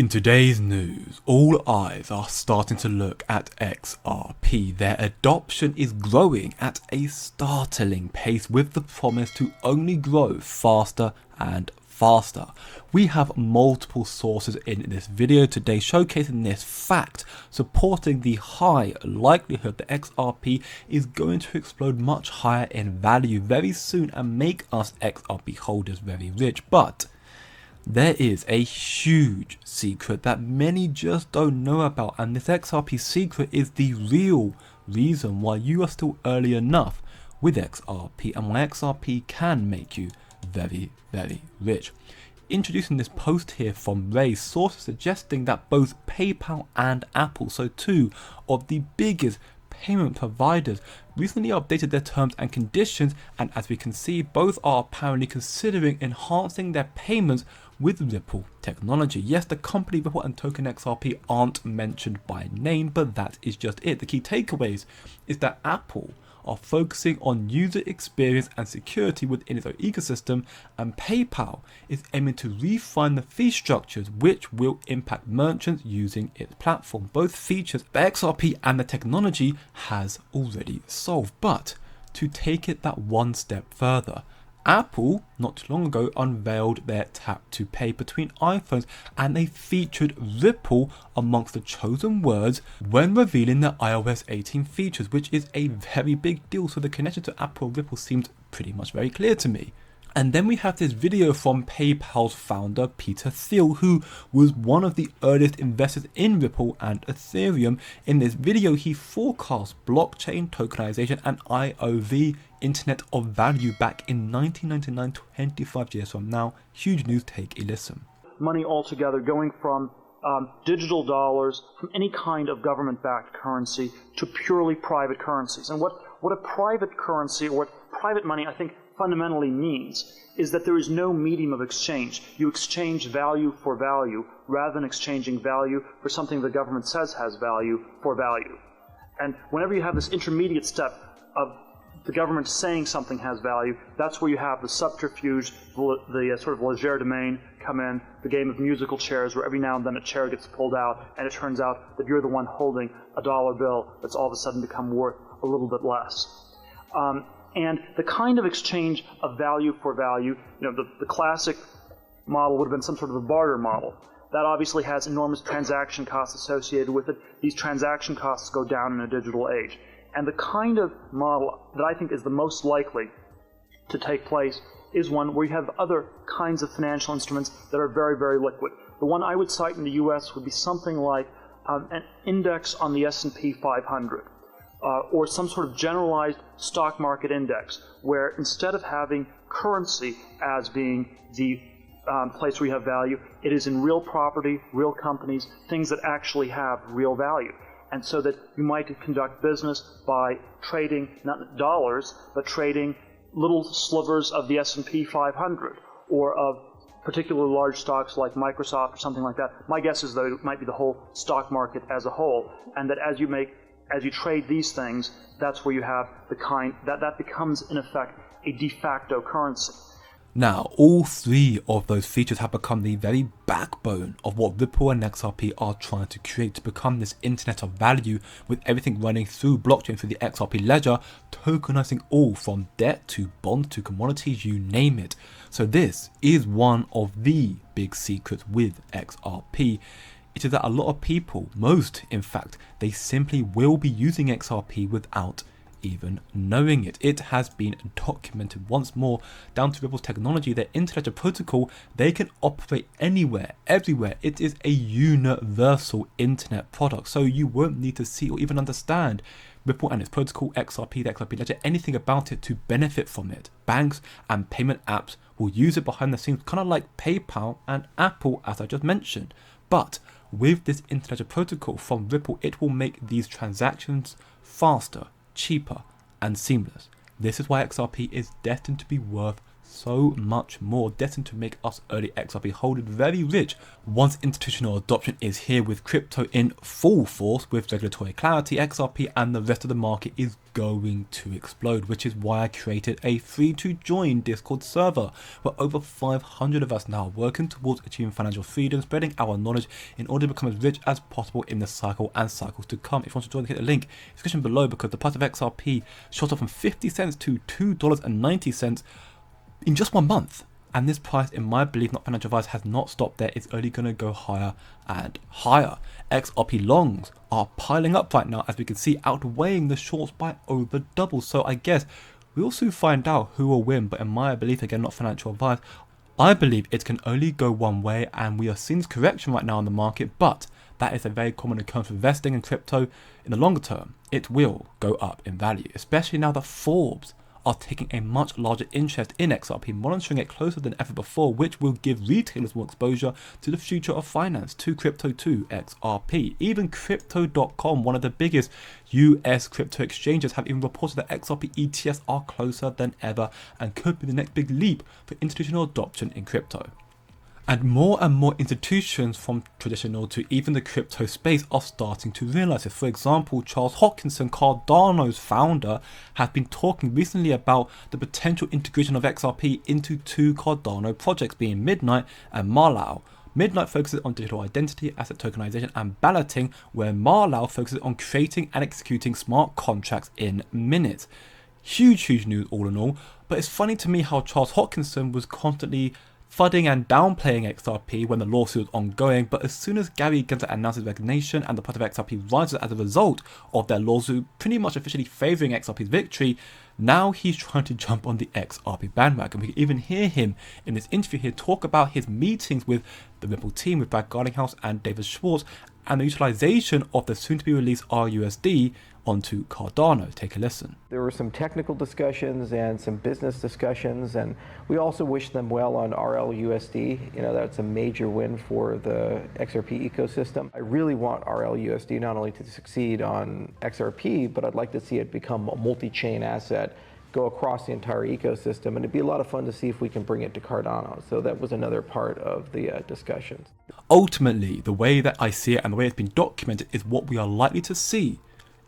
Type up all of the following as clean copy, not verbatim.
In today's news, all eyes are starting to look at XRP. Their adoption is growing at a startling pace with the promise to only grow faster and faster. We have multiple sources in this video today showcasing this fact, supporting the high likelihood that XRP is going to explode much higher in value very soon and make us XRP holders very rich. But there is a huge secret that many just don't know about, and this XRP secret is the real reason why you are still early enough with XRP and why XRP can make you very, very rich. Introducing this post here from Ray, sources suggesting that both PayPal and Apple, so two of the biggest payment providers, recently updated their terms and conditions, and as we can see, both are apparently considering enhancing their payments with Ripple technology. Yes, the company Ripple and token XRP aren't mentioned by name, but that is just it. The key takeaways is that Apple are focusing on user experience and security within its own ecosystem, and PayPal is aiming to refine the fee structures which will impact merchants using its platform. Both features XRP and the technology has already solved, but to take it that one step further, Apple not too long ago unveiled their tap to pay between iPhones, and they featured Ripple amongst the chosen words when revealing their iOS 18 features, which is a very big deal. So the connection to Apple and Ripple seemed pretty much very clear to me. And then we have this video from PayPal's founder Peter Thiel, who was one of the earliest investors in Ripple and Ethereum. In this video, he forecast blockchain tokenization and IOV, Internet of Value, back in 1999, 25 years from now. Huge news, take a listen. Money altogether going from digital dollars, from any kind of government-backed currency to purely private currencies. And what a private currency, or what private money, I think, fundamentally means is that there is no medium of exchange. You exchange value for value rather than exchanging value for something the government says has value for value. And whenever you have this intermediate step of the government saying something has value, that's where you have the subterfuge, the sort of legerdemain come in, the game of musical chairs where every now and then a chair gets pulled out and it turns out that you're the one holding a dollar bill that's all of a sudden become worth a little bit less. And the kind of exchange of value for value, the classic model would have been some sort of a barter model. That obviously has enormous transaction costs associated with it. These transaction costs go down in a digital age. And the kind of model that I think is the most likely to take place is one where you have other kinds of financial instruments that are very, very liquid. The one I would cite in the US would be something like an index on the S&P 500. Or some sort of generalized stock market index, where instead of having currency as being the place where you have value, it is in real property, real companies, things that actually have real value. And so that you might conduct business by trading not dollars, but trading little slivers of the S&P 500 or of particularly large stocks like Microsoft or something like that. My guess is that it might be the whole stock market as a whole, and that as you trade these things, that's where you have the kind that becomes in effect a de facto currency. Now, all three of those features have become the very backbone of what Ripple and XRP are trying to create, to become this internet of value with everything running through blockchain, through the XRP ledger, tokenizing all from debt to bonds to commodities, you name it. So this is one of the big secrets with XRP. It is that a lot of people, most in fact, they simply will be using XRP without even knowing it. It has been documented once more down to Ripple's technology, their internet protocol. They can operate anywhere, everywhere. It is a universal internet product, so you won't need to see or even understand Ripple and its protocol, XRP, the XRP ledger, anything about it to benefit from it. Banks and payment apps will use it behind the scenes, kind of like PayPal and Apple, as I just mentioned. But with this internet protocol from Ripple, it will make these transactions faster, cheaper, and seamless. This is why XRP is destined to be worth so much more, destined to make us early XRP holders very rich once institutional adoption is here with crypto in full force. With regulatory clarity, XRP and the rest of the market is going to explode, which is why I created a free to join Discord server where over 500 of us now are working towards achieving financial freedom, spreading our knowledge in order to become as rich as possible in the cycle and cycles to come. If you want to join, hit the link in the description below, because the price of XRP shot up from 50 cents to $2.90 in just 1 month. And this price, in my belief, not financial advice, has not stopped there. It's only going to go higher and higher. XRP longs are piling up right now, as we can see, outweighing the shorts by over double. So I guess we'll soon find out who will win. But in my belief, again, not financial advice, I believe it can only go one way, and we are seeing this correction right now in the market. But that is a very common occurrence for investing in crypto. In the longer term, it will go up in value, especially now that Forbes are taking a much larger interest in XRP, monitoring it closer than ever before, which will give retailers more exposure to the future of finance, to crypto, to XRP. Even Crypto.com, one of the biggest US crypto exchanges, have even reported that XRP ETFs are closer than ever and could be the next big leap for institutional adoption in crypto. And more institutions, from traditional to even the crypto space, are starting to realize this. For example, Charles Hoskinson, Cardano's founder, has been talking recently about the potential integration of XRP into 2 Cardano projects, being Midnight and Marlau. Midnight focuses on digital identity, asset tokenization and balloting, where Marlau focuses on creating and executing smart contracts in minutes. Huge news all in all. But it's funny to me how Charles Hoskinson was constantly fudding and downplaying XRP when the lawsuit was ongoing, but as soon as Gary Gensler announces resignation and the price of XRP rises as a result of their lawsuit, pretty much officially favouring XRP's victory, now he's trying to jump on the XRP bandwagon. We can even hear him in this interview here talk about his meetings with the Ripple team, with Brad Garlinghouse and David Schwartz, and the utilization of the soon-to-be released RUSD onto Cardano. Take a listen. There were some technical discussions and some business discussions, and we also wish them well on RLUSD. You know, that's a major win for the XRP ecosystem. I really want RLUSD not only to succeed on XRP, but I'd like to see it become a multi-chain asset, go across the entire ecosystem, and it'd be a lot of fun to see if we can bring it to Cardano. So that was another part of the discussions. Ultimately, the way that I see it and the way it's been documented is what we are likely to see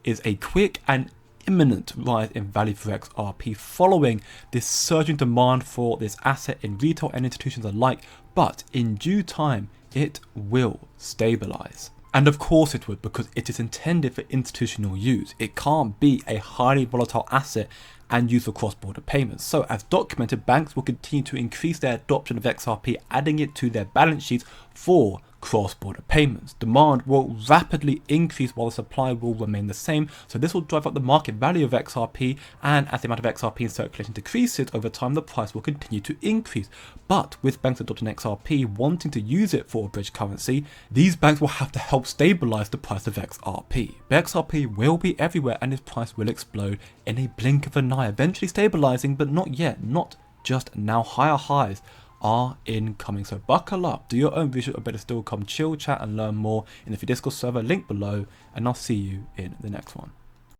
is a quick and imminent rise in value for XRP following this surging demand for this asset in retail and institutions alike, but in due time it will stabilize. And of course it would, because it is intended for institutional use. It can't be a highly volatile asset and used for cross-border payments. So as documented, banks will continue to increase their adoption of XRP, adding it to their balance sheets for cross-border payments. Demand will rapidly increase while the supply will remain the same, so this will drive up the market value of XRP, and as the amount of XRP in circulation decreases over time, the price will continue to increase. But with banks adopting XRP, wanting to use it for a bridge currency, these banks will have to help stabilize the price of XRP. But XRP will be everywhere and its price will explode in a blink of an eye, eventually stabilizing, but not yet, not just now. Higher highs are incoming, so buckle up, do your own research, or better still, come chill, chat and learn more in the Discord server, link below, and I'll see you in the next one.